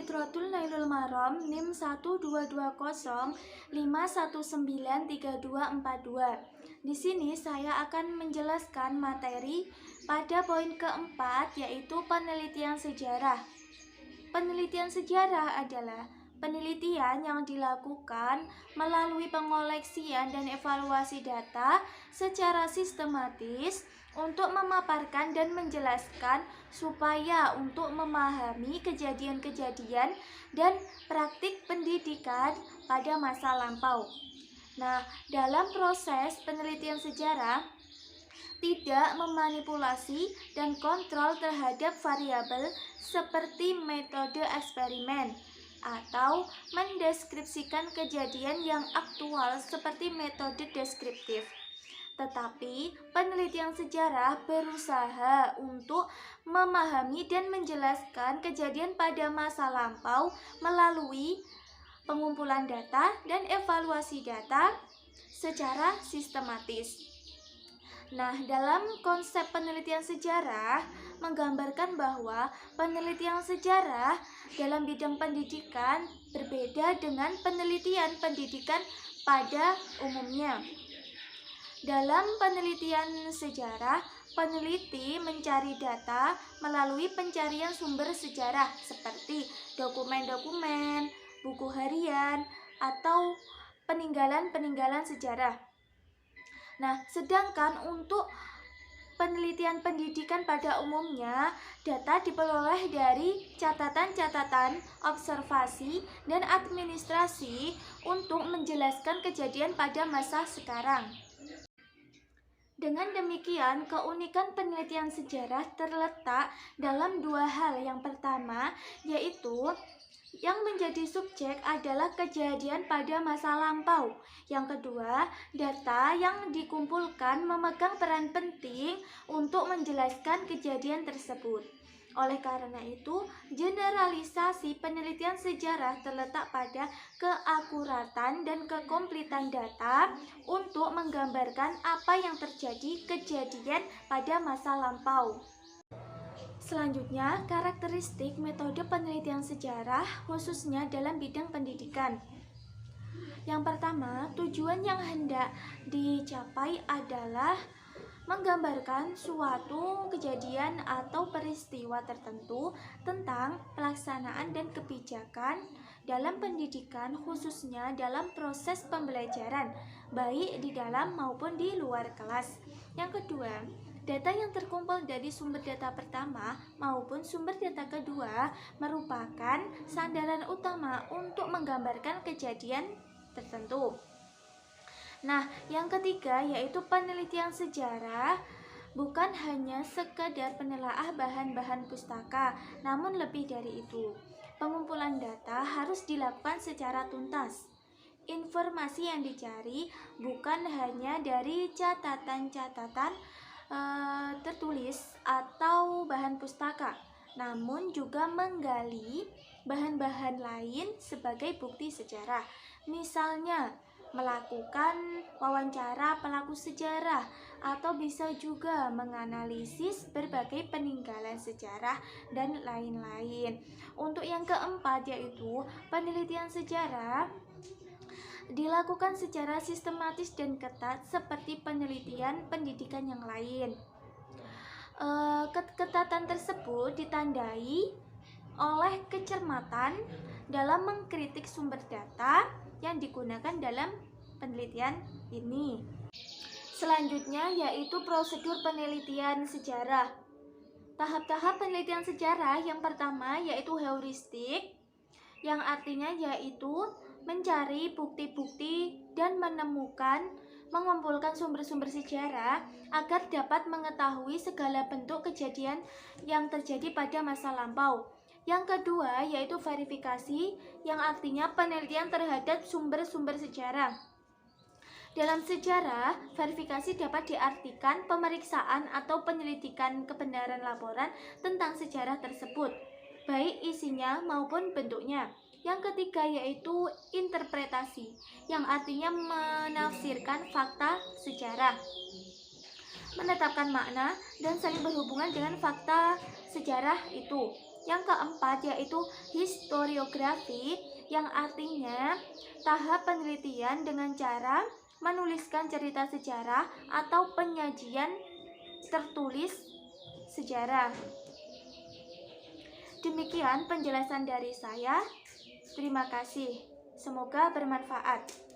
Putratul Nailul Maram NIM 12205193242. Di sini saya akan menjelaskan materi pada poin keempat, yaitu penelitian sejarah. Penelitian sejarah adalah penelitian yang dilakukan melalui pengoleksian dan evaluasi data secara sistematis untuk memaparkan dan menjelaskan supaya untuk memahami kejadian-kejadian dan praktik pendidikan pada masa lampau. Nah, dalam proses penelitian sejarah tidak memanipulasi dan kontrol terhadap variabel seperti metode eksperimen atau mendeskripsikan kejadian yang aktual seperti metode deskriptif. Tetapi penelitian sejarah berusaha untuk memahami dan menjelaskan kejadian pada masa lampau melalui pengumpulan data dan evaluasi data secara sistematis. Nah, dalam konsep penelitian sejarah menggambarkan bahwa penelitian sejarah dalam bidang pendidikan berbeda dengan penelitian pendidikan pada umumnya. Dalam penelitian sejarah, peneliti mencari data melalui pencarian sumber sejarah seperti dokumen-dokumen, buku harian, atau peninggalan-peninggalan sejarah. Nah, sedangkan untuk penelitian pendidikan pada umumnya, data diperoleh dari catatan-catatan, observasi, dan administrasi untuk menjelaskan kejadian pada masa sekarang. Dengan demikian, keunikan penelitian sejarah terletak dalam dua hal. Yang pertama, yaitu yang menjadi subjek adalah kejadian pada masa lampau. Yang kedua, data yang dikumpulkan memegang peran penting untuk menjelaskan kejadian tersebut. Oleh karena itu, generalisasi penelitian sejarah terletak pada keakuratan dan kekompletan data untuk menggambarkan apa yang terjadi kejadian pada masa lampau. Selanjutnya, karakteristik metode penelitian sejarah khususnya dalam bidang pendidikan. Yang pertama, tujuan yang hendak dicapai adalah menggambarkan suatu kejadian atau peristiwa tertentu tentang pelaksanaan dan kebijakan dalam pendidikan, khususnya dalam proses pembelajaran, baik di dalam maupun di luar kelas. Yang kedua, data yang terkumpul dari sumber data pertama maupun sumber data kedua merupakan sandaran utama untuk menggambarkan kejadian tertentu. Nah, yang ketiga yaitu penelitian sejarah bukan hanya sekedar penelaah bahan-bahan pustaka, namun lebih dari itu. Pengumpulan data harus dilakukan secara tuntas. Informasi yang dicari bukan hanya dari catatan-catatan tertulis atau bahan pustaka, namun juga menggali bahan-bahan lain sebagai bukti sejarah. Misalnya, melakukan wawancara pelaku sejarah, atau bisa juga menganalisis berbagai peninggalan sejarah dan lain-lain. Untuk yang keempat yaitu penelitian sejarah dilakukan secara sistematis dan ketat seperti penelitian pendidikan yang lain. Keketatan tersebut ditandai oleh kecermatan dalam mengkritik sumber data yang digunakan dalam penelitian ini. Selanjutnya yaitu prosedur penelitian sejarah. Tahap-tahap penelitian sejarah yang pertama yaitu heuristik, yang artinya yaitu mencari bukti-bukti dan mengumpulkan sumber-sumber sejarah agar dapat mengetahui segala bentuk kejadian yang terjadi pada masa lampau. Yang kedua yaitu verifikasi, yang artinya penelitian terhadap sumber-sumber sejarah. Dalam sejarah, verifikasi dapat diartikan pemeriksaan atau penyelidikan kebenaran laporan tentang sejarah tersebut, baik isinya maupun bentuknya. Yang ketiga yaitu interpretasi, yang artinya menafsirkan fakta sejarah, menetapkan makna dan saling berhubungan dengan fakta sejarah itu. Yang keempat yaitu historiografi, yang artinya tahap penelitian dengan cara menuliskan cerita sejarah atau penyajian tertulis sejarah. Demikian penjelasan dari saya. Terima kasih. Semoga bermanfaat.